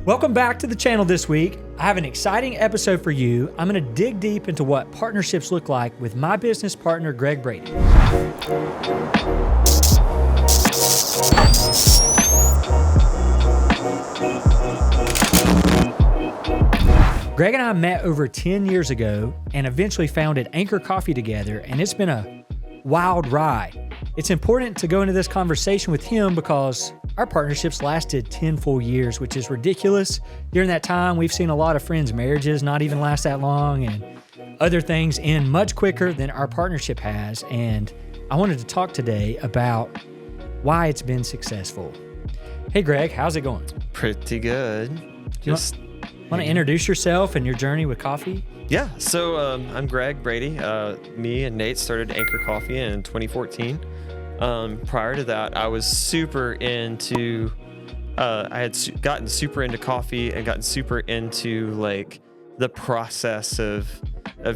Welcome back to the channel this week. I have an exciting episode for you. I'm going to dig deep into what partnerships look like with my business partner, Brady. Greg and I met over 10 years ago and eventually founded Anchor Coffee together, and it's been a wild ride. It's important to go into this conversation with him because our partnerships lasted 10 full years, which is ridiculous. During that time, we've seen a lot of friends' marriages not even last that long and other things end much quicker than our partnership has. And I wanted to talk today about why it's been successful. Hey, Greg, how's it going? Pretty good. Want to introduce yourself and your journey with coffee? Yeah, so I'm Brady. Me and Nate started Anchor Coffee in 2014. Prior to that, I was super into, I had gotten super into coffee and gotten super into like the process of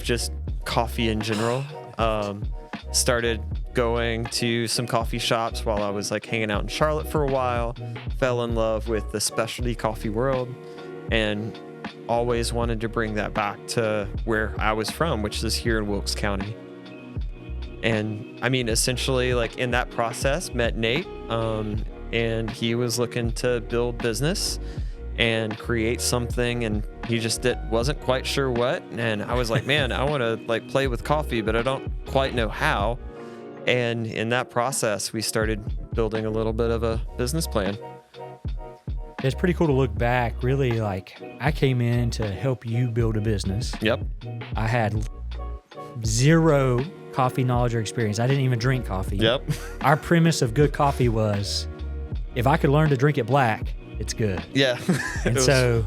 just coffee in general. Started going to some coffee shops while I was like hanging out in Charlotte for a while, fell in love with the specialty coffee world, and always wanted to bring that back to where I was from, which is here in Wilkes County. And I mean, essentially, like in that process, met Nate, and he was looking to build business and create something, and he just wasn't quite sure what. And I was like, man, I want to like play with coffee, but I don't quite know how. And in that process, we started building a little bit of a business plan. It's pretty cool to look back. Really, like I came in to help you build a business. Yep. I had zero coffee knowledge or experience. I didn't even drink coffee. Yep. Our premise of good coffee was, if I could learn to drink it black, it's good. Yeah. And so,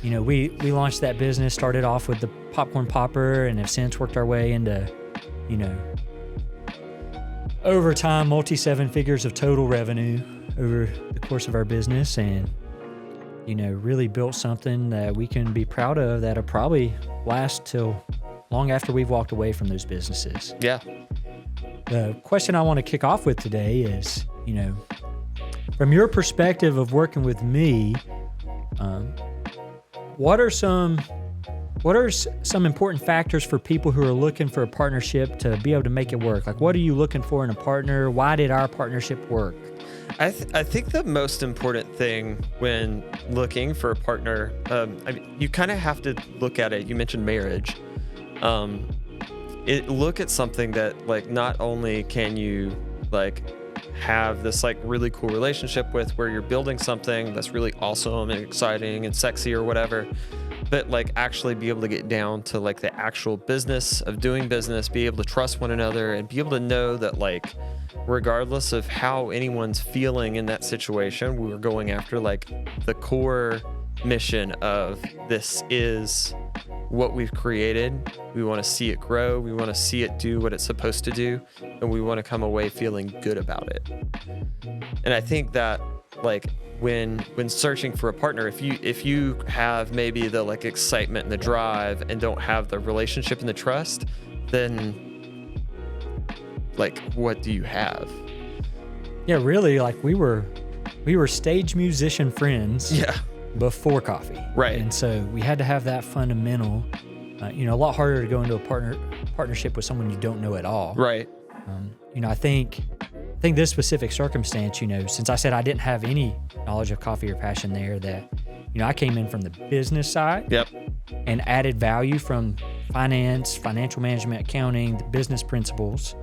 you know, we launched that business, started off with the popcorn popper, and have since worked our way into, you know, over time, multi-seven figures of total revenue over the course of our business, and, you know, really built something that we can be proud of that'll probably last till long after we've walked away from those businesses. Yeah. The question I want to kick off with today is, you know, from your perspective of working with me, what are some important factors for people who are looking for a partnership to be able to make it work? Like, what are you looking for in a partner? Why did our partnership work? I think the most important thing when looking for a partner, you kind of have to look at it. You mentioned marriage. Look at something that like not only can you like have this like really cool relationship with where you're building something that's really awesome and exciting and sexy or whatever, but like actually be able to get down to like the actual business of doing business, be able to trust one another, and be able to know that like regardless of how anyone's feeling in that situation, we're going after like the core mission of this is what we've created. We want to see it grow. We want to see it do what it's supposed to do. And we want to come away feeling good about it. And I think that like when searching for a partner, if you have maybe the like excitement and the drive and don't have the relationship and the trust, then like what do you have? Yeah, really, like we were stage musician friends. Yeah. Before coffee. Right. And so we had to have that fundamental, you know, a lot harder to go into a partnership with someone you don't know at all. Right. You know, I think this specific circumstance, you know, since I said I didn't have any knowledge of coffee or passion there, that, you know, I came in from the business side. Yep. And added value from finance, financial management, accounting, the business principles,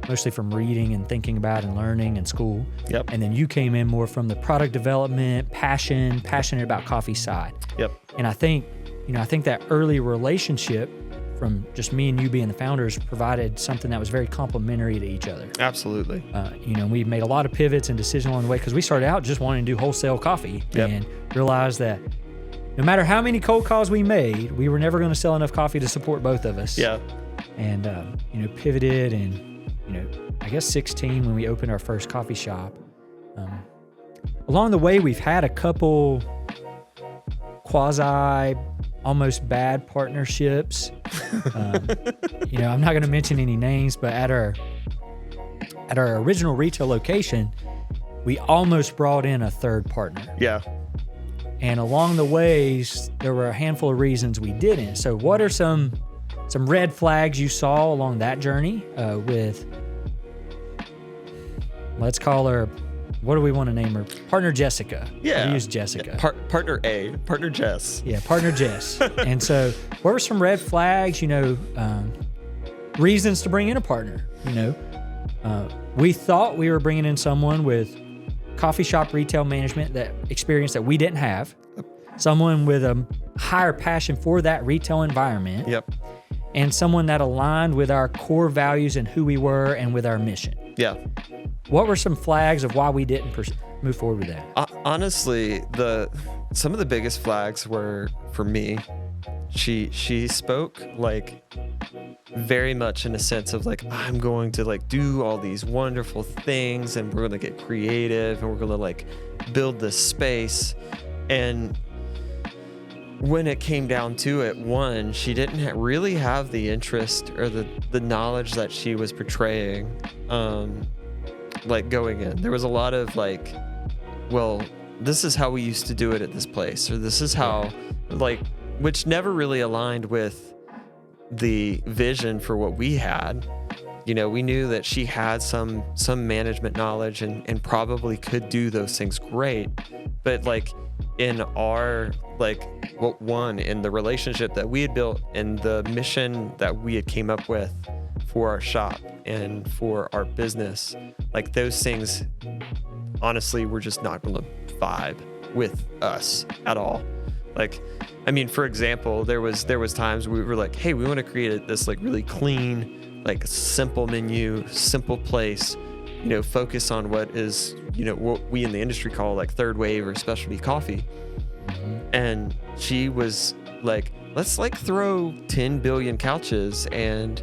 mostly from reading and thinking about and learning in school. Yep. And then you came in more from the product development, passionate about coffee side. Yep. And I think that early relationship from just me and you being the founders provided something that was very complementary to each other. Absolutely. You know, we made a lot of pivots and decisions along the way because we started out just wanting to do wholesale coffee. Yep. And realized that no matter how many cold calls we made, we were never going to sell enough coffee to support both of us. Yeah. And, you know, pivoted, and, you know, I guess 16 when we opened our first coffee shop. Along the way, we've had a couple quasi almost bad partnerships. You know, I'm not going to mention any names, but at our original retail location, we almost brought in a third partner. Yeah. And along the ways, there were a handful of reasons we didn't. So what are some red flags you saw along that journey with, let's call her, what do we want to name her? Partner Jessica. Yeah. We use Jessica. Partner A, partner Jess. Yeah, partner Jess. And so what were some red flags, reasons to bring in a partner? We thought we were bringing in someone with coffee shop retail management that experience that we didn't have, someone with a higher passion for that retail environment. Yep. And someone that aligned with our core values and who we were and with our mission. Yeah. What were some flags of why we didn't move forward with that? Honestly, some of the biggest flags were, for me, she spoke like very much in a sense of like, I'm going to like do all these wonderful things and we're going to get creative and we're going to like build this space. And when it came down to it, one, she didn't really have the interest or the knowledge that she was portraying, like going in. There was a lot of like, well, this is how we used to do it at this place, or this is how, like, which never really aligned with the vision for what we had. We knew that she had some management knowledge and probably could do those things great, but like in our in the relationship that we had built and the mission that we had came up with for our shop and for our business, like those things honestly were just not going to vibe with us at all. Like, I mean, for example, there was times we were like, hey, we want to create this like really clean, like simple menu, simple place, focus on what is, what we in the industry call like third wave or specialty coffee. And she was like, let's like throw 10 billion couches and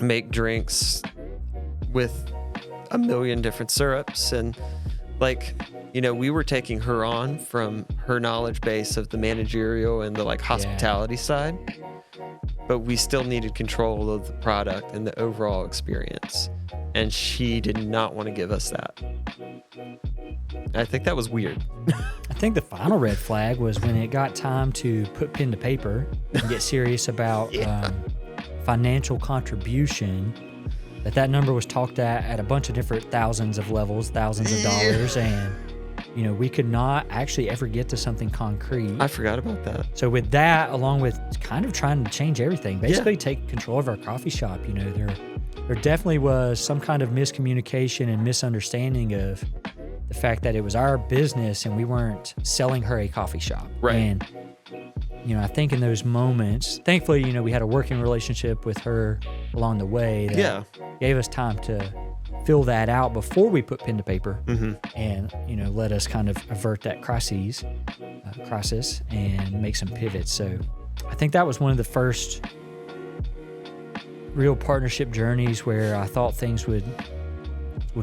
make drinks with a million different syrups. And like, we were taking her on from her knowledge base of the managerial and the like hospitality side, but we still needed control of the product and the overall experience. And she did not want to give us that. I think that was weird. I think the final red flag was when it got time to put pen to paper and get serious about financial contribution, that number was talked at a bunch of different thousands of levels, thousands of dollars, and we could not actually ever get to something concrete. I forgot about that. So with that, along with kind of trying to change everything, basically take control of our coffee shop, there definitely was some kind of miscommunication and misunderstanding of the fact that it was our business and we weren't selling her a coffee shop. Right. And, I think in those moments, thankfully, we had a working relationship with her along the way that gave us time to fill that out before we put pen to paper and, let us kind of avert that crisis and make some pivots. So I think that was one of the first real partnership journeys where I thought things would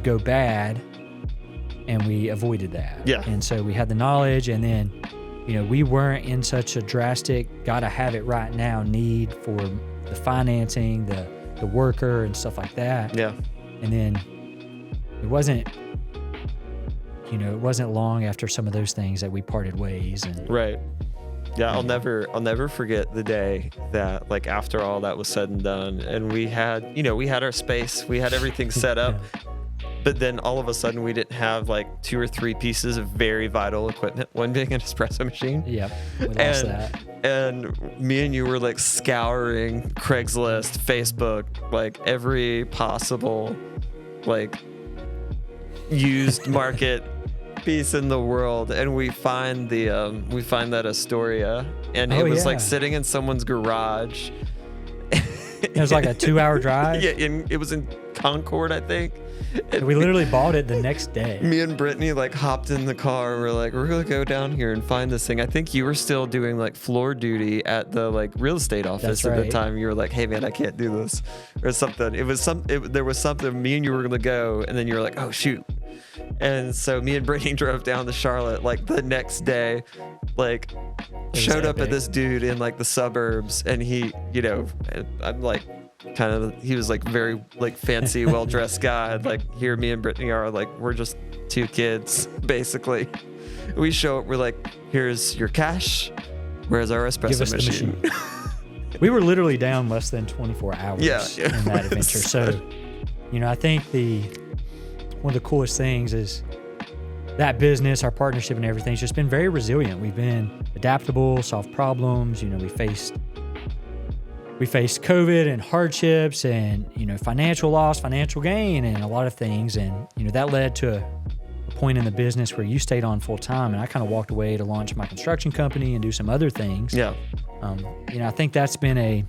go bad, and we avoided that. Yeah. And so we had the knowledge, and then, we weren't in such a drastic, gotta have it right now need for the financing, the worker and stuff like that. Yeah. And then it wasn't long after some of those things that we parted ways. And right. Yeah, I'll never forget the day that, like, after all that was said and done, and we had our space, we had everything set up, but then all of a sudden we didn't have like 2 or 3 pieces of very vital equipment, one being an espresso machine. Yep, we lost that. And me and you were like scouring Craigslist, Facebook, like every possible like used market piece in the world, and we find that Astoria, and it was like sitting in someone's garage. It was like a 2-hour drive. Yeah, and it was in Concord, I think. And we literally bought it the next day. Me and Brittany like hopped in the car and we're like, we're gonna go down here and find this thing. I think you were still doing like floor duty at the like real estate office at the time. You were like, hey man, I can't do this or something. There was something, me and you were gonna go, and then you were like, oh shoot. And so me and Brady drove down to Charlotte like the next day, like showed up at this dude in like the suburbs, and he, I'm like, he was like very like fancy, well-dressed guy. Like here me and Brittany are like, we're just 2 kids basically. We show up, we're like, here's your cash. Where's our Give espresso us the machine? We were literally down less than 24 hours in that adventure. So, I think one of the coolest things is that business, our partnership and everything's just been very resilient. We've been adaptable, solved problems. We faced COVID and hardships and, financial loss, financial gain, and a lot of things. And, that led to a point in the business where you stayed on full time, and I kind of walked away to launch my construction company and do some other things. Yeah. I think that's been a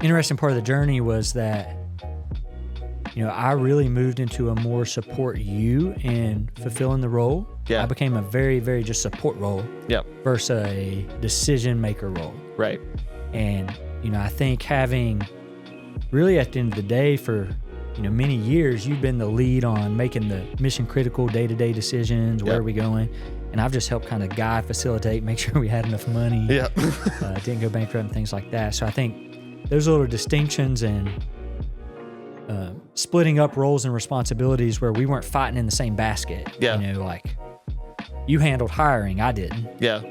interesting part of the journey was that, I really moved into a more support you in fulfilling the role. Yeah. I became a very, very just support role. Yep. Versus a decision maker role. Right. And, I think having really at the end of the day for, many years, you've been the lead on making the mission critical day-to-day decisions. Where are we going? And I've just helped kind of guide, facilitate, make sure we had enough money. Yeah. Didn't go bankrupt and things like that. So I think those little distinctions and splitting up roles and responsibilities where we weren't fighting in the same basket. Yeah. Like you handled hiring, I didn't. Yeah.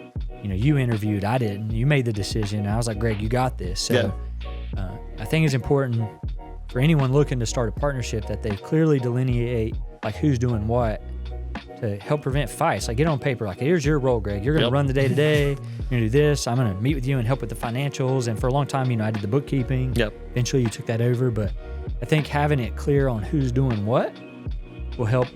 You interviewed, I didn't. You made the decision. And I was like, Greg, you got this. So I think it's important for anyone looking to start a partnership that they clearly delineate like who's doing what to help prevent fights. Like get on paper, like here's your role, Greg. You're going to run the day-to-day. You're going to do this. I'm going to meet with you and help with the financials. And for a long time, I did the bookkeeping. Yep. Eventually you took that over. But I think having it clear on who's doing what will help,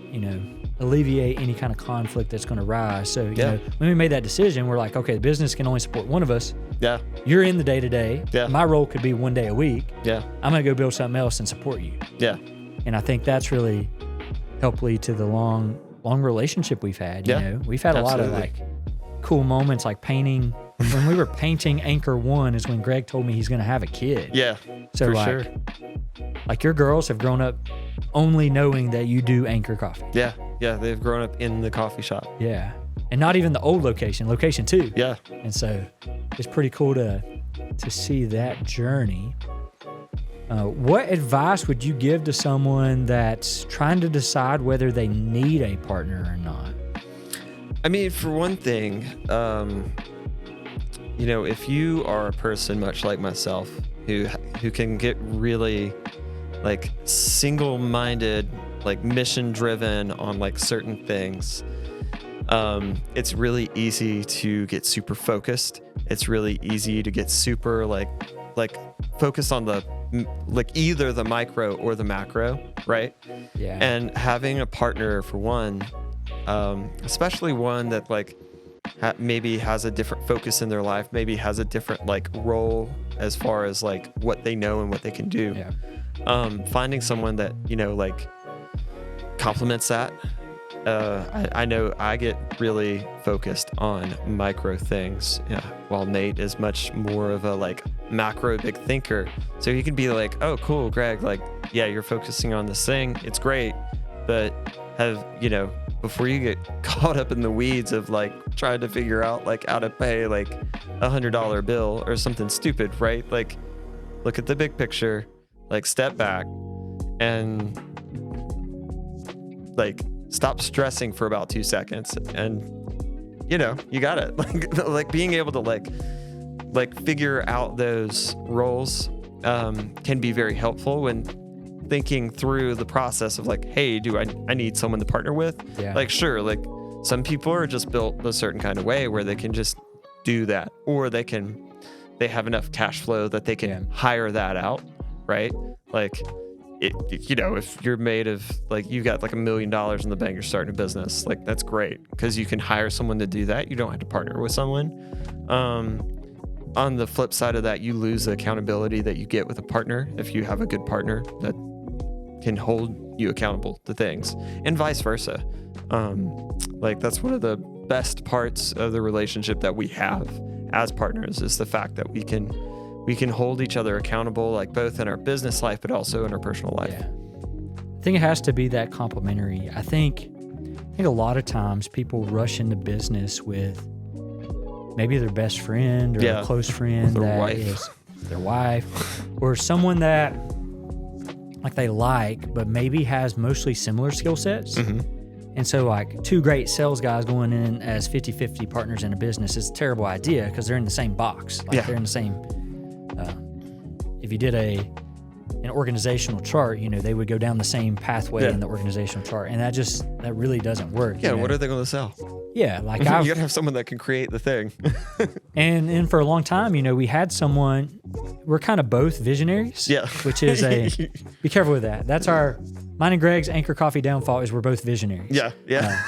alleviate any kind of conflict that's going to rise. So, when we made that decision, we're like, okay, the business can only support one of us. Yeah. You're in the day-to-day. Yeah. My role could be one day a week. Yeah. I'm going to go build something else and support you. Yeah. And I think that's really helped lead to the long relationship we've had. We've had a lot of like cool moments, like painting. When we were painting Anchor 1 is when Greg told me he's going to have a kid. Yeah. So like your girls have grown up only knowing that you do Anchor Coffee. Yeah. Yeah. They've grown up in the coffee shop. Yeah. And not even the old location 2. Yeah. And so it's pretty cool to see that journey. What advice would you give to someone that's trying to decide whether they need a partner or not? I mean, for one thing, if you are a person much like myself who can get really like single-minded, like mission-driven on like certain things, it's really easy to get super focused. It's really easy to get super like focused on the like either the micro or the macro, right? Yeah. And having a partner for one, especially one that like maybe has a different focus in their life, maybe has a different like role as far as like what they know and what they can do. Yeah. Finding someone that, like complements that. I know I get really focused on micro things, while Nate is much more of a like macro big thinker. So he can be like, oh, cool, Greg, like, yeah, you're focusing on this thing. It's great. But before you get caught up in the weeds of like trying to figure out like how to pay like $100 bill or something stupid, right? Like look at the big picture, like step back and like stop stressing for about 2 seconds and you got it. Like being able to like figure out those roles can be very helpful when thinking through the process of like, hey, do I need someone to partner with? Yeah. Like, sure, like some people are just built a certain kind of way where they can just do that, or they have enough cash flow that they can hire that out, right? Like if you're made of like, you've got like $1 million in the bank, you're starting a business, like that's great because you can hire someone to do that. You don't have to partner with someone. On the flip side of that, you lose the accountability that you get with a partner if you have a good partner that can hold you accountable to things, and vice versa. Like that's one of the best parts of the relationship that we have as partners is the fact that we can hold each other accountable, like both in our business life, but also in our personal life. Yeah. I think it has to be that complementary. I think a lot of times people rush into business with maybe their best friend or a close friend is their wife or someone that like they like, but maybe has mostly similar skill sets. Mm-hmm. And so like two great sales guys going in as 50-50 partners in a business is a terrible idea because they're in the same box. Like they're in the same, if you did an organizational chart, they would go down the same pathway in the organizational chart. And that really doesn't work. Yeah. What are they going to sell? Yeah. Like you got to have someone that can create the thing. and for a long time, we had someone, we're kind of both visionaries. Yeah. Which is be careful with that. That's mine and Greg's Anchor Coffee downfall is we're both visionaries. Yeah. Yeah.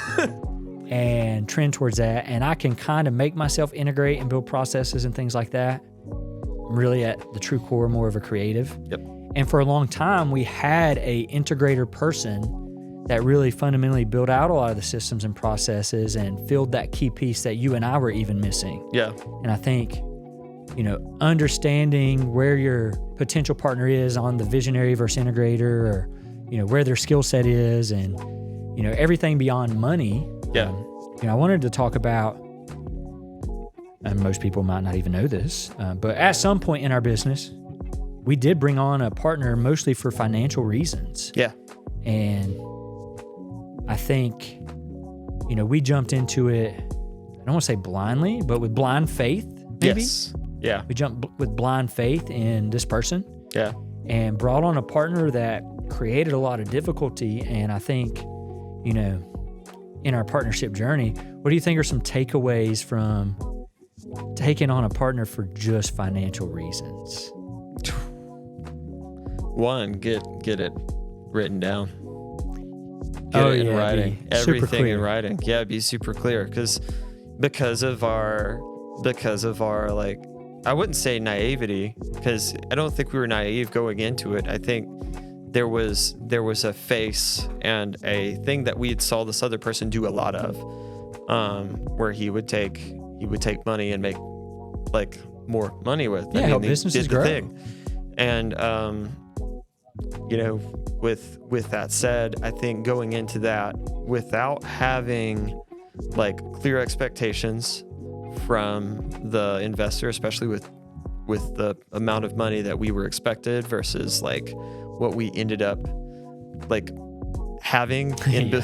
And trend towards that. And I can kind of make myself integrate and build processes and things like that. I'm really at the true core, more of a creative. Yep. And for a long time, we had a integrator person that really fundamentally built out a lot of the systems and processes and filled that key piece that you and I were even missing. Yeah. And I think, understanding where your potential partner is on the visionary versus integrator, or, where their skill set is, and, everything beyond money. Yeah. I wanted to talk about, and most people might not even know this, but at some point in our business, we did bring on a partner mostly for financial reasons. Yeah. And I think, we jumped into it, I don't want to say blindly, but with blind faith, maybe. Yes. Yeah. We jumped with blind faith in this person. Yeah. And brought on a partner that created a lot of difficulty. And I think, in our partnership journey, what do you think are some takeaways from taking on a partner for just financial reasons? One, get it written down. Get it in writing. Everything in writing. Yeah, be super clear. Because of our like, I wouldn't say naivety, because I don't think we were naive going into it. I think there was a face and a thing that we had saw this other person do a lot of, where he would take money and make like more money with. Yeah, help businesses grow. And with that said, I think going into that without having like clear expectations from the investor, especially with the amount of money that we were expected versus like what we ended up like having in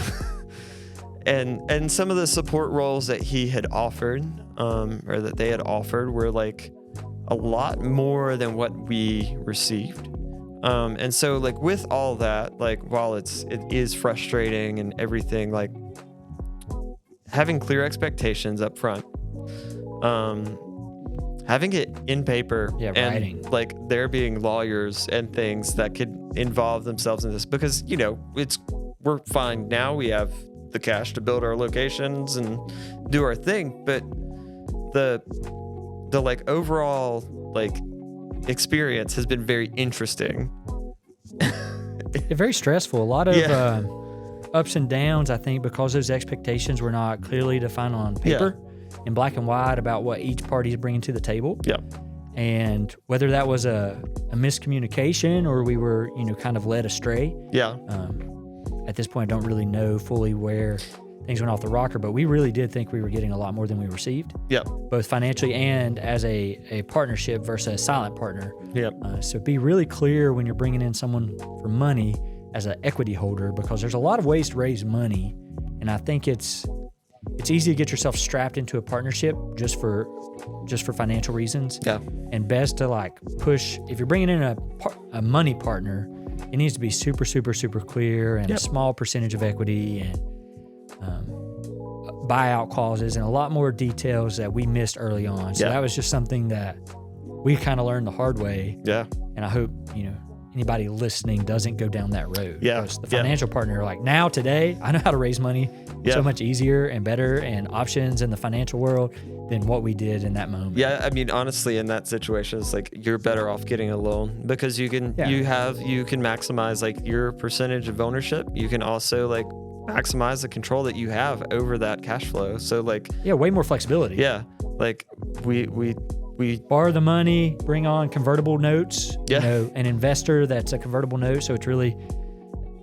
and some of the support roles that he had offered, or that they had offered, were like a lot more than what we received. And so like with all that, like while it is frustrating and everything, like having clear expectations up front, having it in paper, and writing. Like there being lawyers and things that could involve themselves in this, because we're fine now. We have the cash to build our locations and do our thing, but the like overall like experience has been very interesting. Very stressful. A lot of ups and downs, I think, because those expectations were not clearly defined on paper in black and white about what each party is bringing to the table. Yeah. And whether that was a miscommunication or we were, kind of led astray. Yeah. At this point, I don't really know fully where things went off the rocker, but we really did think we were getting a lot more than we received. Yeah. Both financially and as a partnership versus a silent partner. Yeah. So be really clear when you're bringing in someone for money as an equity holder, because there's a lot of ways to raise money. And I think it's easy to get yourself strapped into a partnership just for financial reasons. Yeah. And best to like push, if you're bringing in a money partner, it needs to be super, super, super clear, and a small percentage of equity, and buyout clauses, and a lot more details that we missed early on. So that was just something that we kind of learned the hard way. Yeah. And I hope, anybody listening doesn't go down that road. Yeah. Because the financial partner, like now today, I know how to raise money so much easier and better, and options in the financial world than what we did in that moment. Yeah. I mean, honestly, in that situation, it's like you're better off getting a loan, because you can maximize like your percentage of ownership. You can also like maximize the control that you have over that cash flow. So like, way more flexibility. Yeah. Like we borrow the money, bring on convertible notes, an investor that's a convertible note. So it's really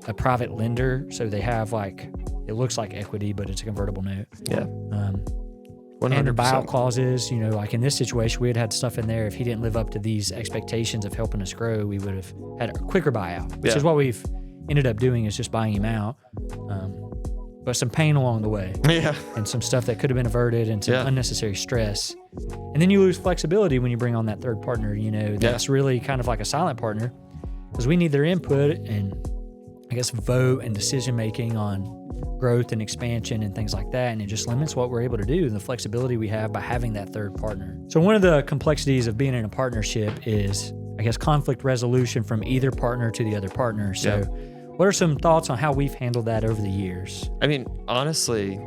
a private lender. So they have like, it looks like equity, but it's a convertible note. Yeah. 100%. And the buyout clauses, like in this situation, we had stuff in there. If he didn't live up to these expectations of helping us grow, we would have had a quicker buyout, which is what we've ended up doing, is just buying him out. but some pain along the way. Yeah. And some stuff that could have been averted and some unnecessary stress. And then you lose flexibility when you bring on that third partner, that's really kind of like a silent partner, because we need their input and I guess vote and decision making on growth and expansion and things like that. And it just limits what we're able to do and the flexibility we have by having that third partner. So one of the complexities of being in a partnership is, I guess, conflict resolution from either partner to the other partner. So what are some thoughts on how we've handled that over the years? I mean, honestly,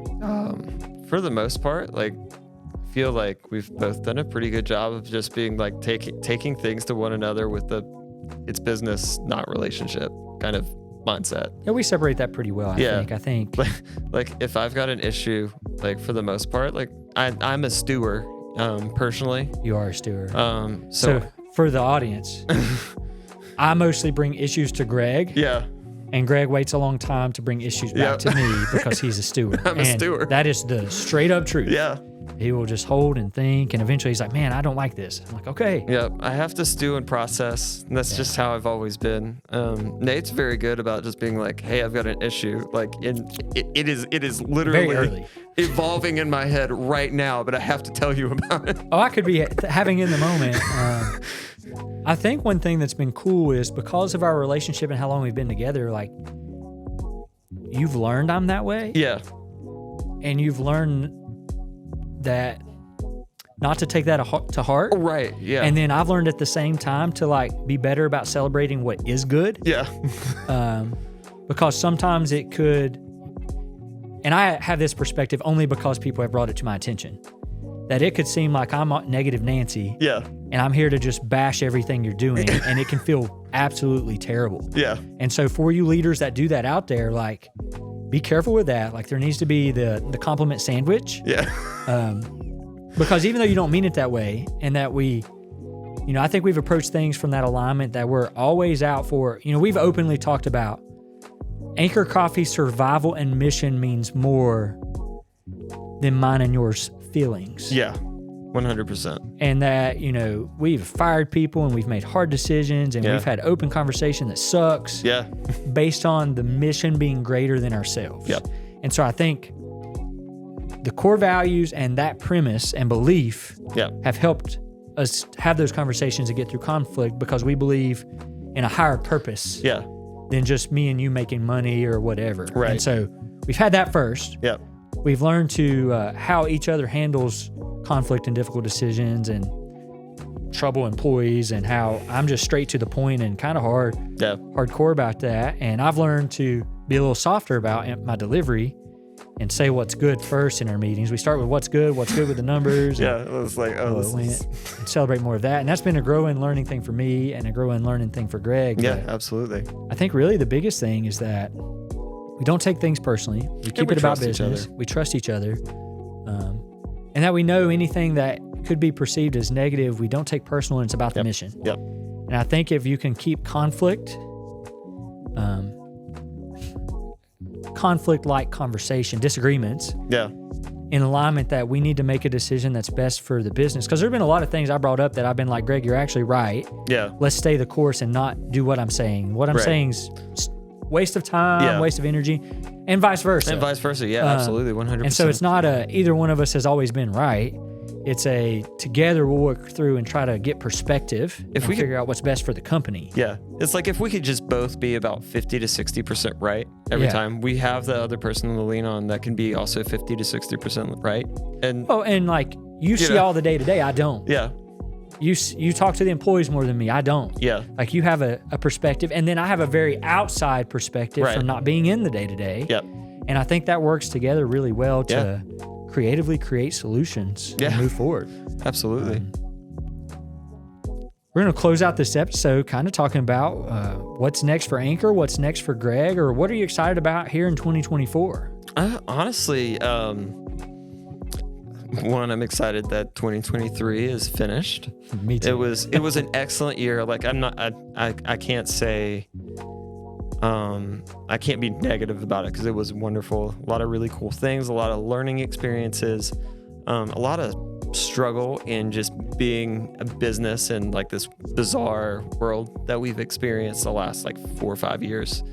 for the most part, like, I feel like we've both done a pretty good job of just being like taking things to one another with it's business, not relationship kind of mindset. Yeah, we separate that pretty well, I think. Like if I've got an issue, like for the most part, like I'm a stewer, personally. You are a stewer. So for the audience, I mostly bring issues to Greg. Yeah. And Greg waits a long time to bring issues back to me because he's a steward. I'm a steward. That is the straight up truth. Yeah. He will just hold and think, and eventually he's like, man, I don't like this. I'm like, okay. Yeah, I have to stew and process, and that's just how I've always been. Nate's very good about just being like, hey, I've got an issue. Like, it is literally evolving in my head right now, but I have to tell you about it. Oh, I could be having in the moment. I think one thing that's been cool is because of our relationship and how long we've been together, like, you've learned I'm that way. Yeah. And you've learned that not to take that to heart. Right, yeah. And then I've learned at the same time to like be better about celebrating what is good. Yeah. Because sometimes it could, and I have this perspective only because people have brought it to my attention, that it could seem like I'm negative Nancy. Yeah. And I'm here to just bash everything you're doing, and it can feel absolutely terrible. Yeah. And so for you leaders that do that out there, like, be careful with that. Like, there needs to be the compliment sandwich. Yeah. Because even though you don't mean it that way, and that I think we've approached things from that alignment that we're always out for, we've openly talked about Anchor Coffee survival and mission means more than mine and yours feelings. Yeah. 100%. And that, we've fired people and we've made hard decisions and we've had open conversation that sucks. Yeah. Based on the mission being greater than ourselves. Yep. And so I think the core values and that premise and belief have helped us have those conversations and get through conflict because we believe in a higher purpose than just me and you making money or whatever. Right. And so we've had that first. Yep. We've learned to how each other handles conflict and difficult decisions and trouble employees, and how I'm just straight to the point and kind of hardcore about that. And I've learned to be a little softer about my delivery and say what's good first in our meetings. We start with what's good with the numbers. It was like, and celebrate more of that. And that's been a growing learning thing for me and a growing learning thing for Greg. Yeah, absolutely. I think really the biggest thing is that we don't take things personally. We keep it about business. We trust each other. And that we know anything that could be perceived as negative, we don't take personal, and it's about the mission. Yep. And I think if you can keep conflict-like conversation, disagreements, in alignment, that we need to make a decision that's best for the business. Because there have been a lot of things I brought up that I've been like, Greg, you're actually right. Yeah. Let's stay the course and not do what I'm saying. What I'm saying is waste of time, waste of energy, and vice versa. Absolutely, 100%. And so it's not either one of us has always been right. It's together we'll work through and try to get perspective if we figure out what's best for the company. Yeah. It's like if we could just both be about 50 to 60% right every time, we have the other person to lean on that can be also 50 to 60% right. And like you see all the day-to-day, I don't. Yeah. You talk to the employees more than me. I don't. Yeah. Like you have a perspective, and then I have a very outside perspective from not being in the day-to-day. Yep. And I think that works together really well to creatively create solutions and move forward. Absolutely. We're going to close out this episode kind of talking about what's next for Anchor, what's next for Greg, or what are you excited about here in 2024? Honestly, one, I'm excited that 2023 is finished. Me too. It was an excellent year. Like I can't say, I can't be negative about it because it was wonderful. A lot of really cool things, a lot of learning experiences, a lot of struggle in just being a business in like this bizarre world that we've experienced the last like 4 or 5 years.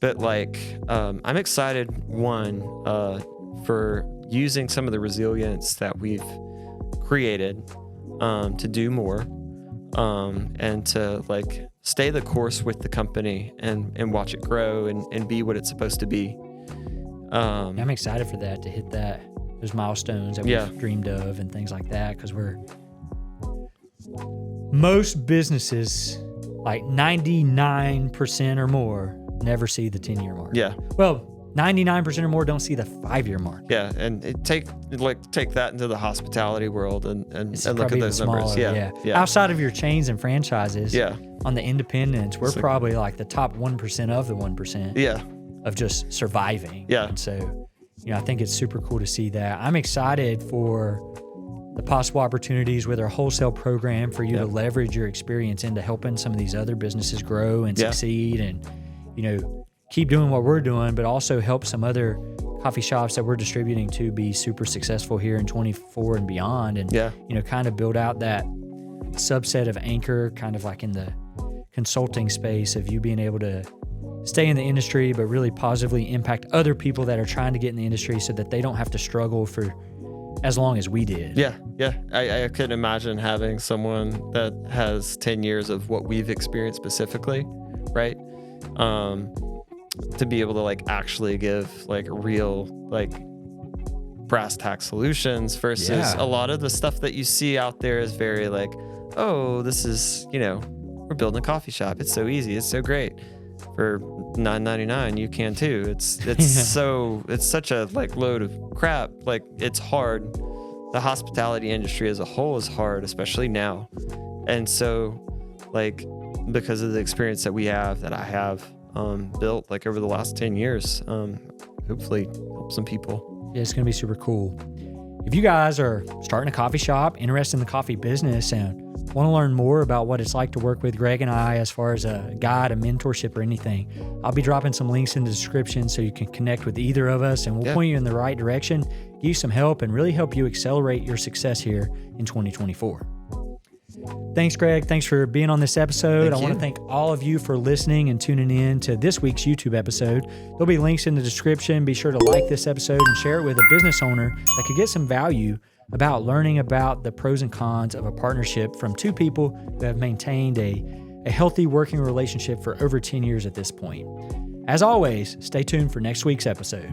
But like, I'm excited, for using some of the resilience that we've created to do more, and to like stay the course with the company and watch it grow and be what it's supposed to be. I'm excited for that, to hit those milestones that we've dreamed of and things like that, because most businesses, like 99% or more, never see the 10-year mark. Yeah. Well, 99% or more don't see the 5-year mark. Yeah, and take that into the hospitality world and look at those numbers. Yeah. Outside of your chains and franchises, on the independents, we're probably like the top 1% of the 1%. Yeah. Of just surviving. Yeah. And so, I think it's super cool to see that. I'm excited for the possible opportunities with our wholesale program for you to leverage your experience into helping some of these other businesses grow and succeed, and keep doing what we're doing, but also help some other coffee shops that we're distributing to be super successful here in 24 and beyond, and kind of build out that subset of Anchor, kind of like in the consulting space of you being able to stay in the industry but really positively impact other people that are trying to get in the industry, so that they don't have to struggle for as long as we did. I couldn't imagine having someone that has 10 years of what we've experienced specifically, right? To be able to like actually give like real like brass tack solutions versus a lot of the stuff that you see out there is very like, oh, this is, we're building a coffee shop. It's so easy. It's so great. For $9.99, you can too. It's it's such a like load of crap. Like, it's hard. The hospitality industry as a whole is hard, especially now. And so like, because of the experience that I have built like over the last 10 years, hopefully help some people. Yeah, it's going to be super cool. If you guys are starting a coffee shop, interested in the coffee business, and want to learn more about what it's like to work with Greg and I as far as a guide, a mentorship, or anything, I'll be dropping some links in the description so you can connect with either of us, and we'll point you in the right direction, give you some help, and really help you accelerate your success here in 2024. Thanks, Greg. Thanks for being on this episode. I want to thank all of you for listening and tuning in to this week's YouTube episode. There'll be links in the description. Be sure to like this episode and share it with a business owner that could get some value about learning about the pros and cons of a partnership from two people who have maintained a healthy working relationship for over 10 years at this point. As always, stay tuned for next week's episode.